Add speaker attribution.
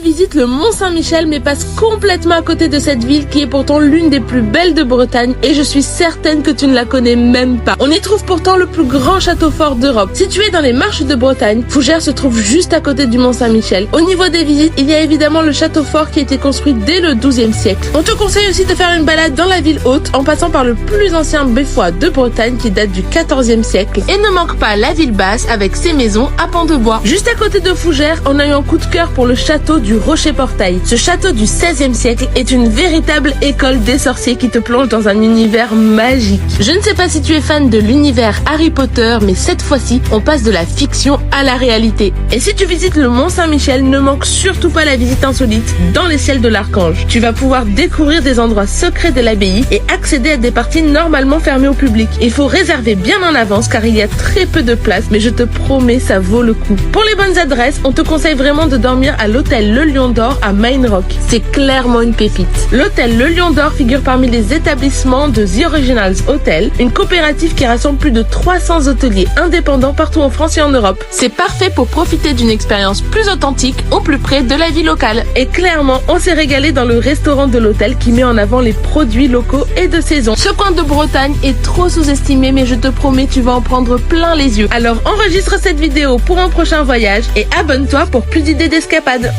Speaker 1: visite le Mont Saint-Michel mais passe complètement à côté de cette ville qui est pourtant l'une des plus belles de Bretagne et je suis certaine que tu ne la connais même pas. On y trouve pourtant le plus grand château fort d'Europe. Situé dans les Marches de Bretagne, Fougères se trouve juste à côté du Mont Saint-Michel. Au niveau des visites, il y a évidemment le château fort qui a été construit dès le XIIe siècle. On te conseille aussi de faire une balade dans la ville haute en passant par le plus ancien beffroi de Bretagne qui date du XIVe siècle. Et ne manque pas la ville basse avec ses maisons à pans de bois. Juste à côté de Fougères, on a eu un coup de cœur pour le château du Rocher-Portail. Ce château du XVIe siècle est une véritable école des sorciers qui te plonge dans un univers magique. Je ne sais pas si tu es fan de l'univers Harry Potter, mais cette fois-ci, on passe de la fiction à la réalité. Et si tu visites le Mont Saint-Michel, ne manque surtout pas la visite insolite dans les ciels de l'Archange. Tu vas pouvoir découvrir des endroits secrets de l'abbaye et accéder à des parties normalement fermées au public. Il faut réserver bien en avance car il y a très peu de place, mais je te promets, ça vaut le coup. Pour les bonnes adresses, on te conseille vraiment de dormir à l'hôtel Le Lion d'Or à Main Rock. C'est clairement une pépite. L'hôtel Le Lion d'Or figure parmi les établissements de The Originals Hotel, une coopérative qui rassemble plus de 300 hôteliers indépendants partout en France et en Europe. C'est parfait pour profiter d'une expérience plus authentique au plus près de la vie locale. Et clairement, on s'est régalé dans le restaurant de l'hôtel qui met en avant les produits locaux et de saison. Ce coin de Bretagne est trop sous-estimé, mais je te promets, tu vas en prendre plein les yeux. Alors enregistre cette vidéo pour un prochain voyage et abonne-toi pour plus d'idées d'escapade.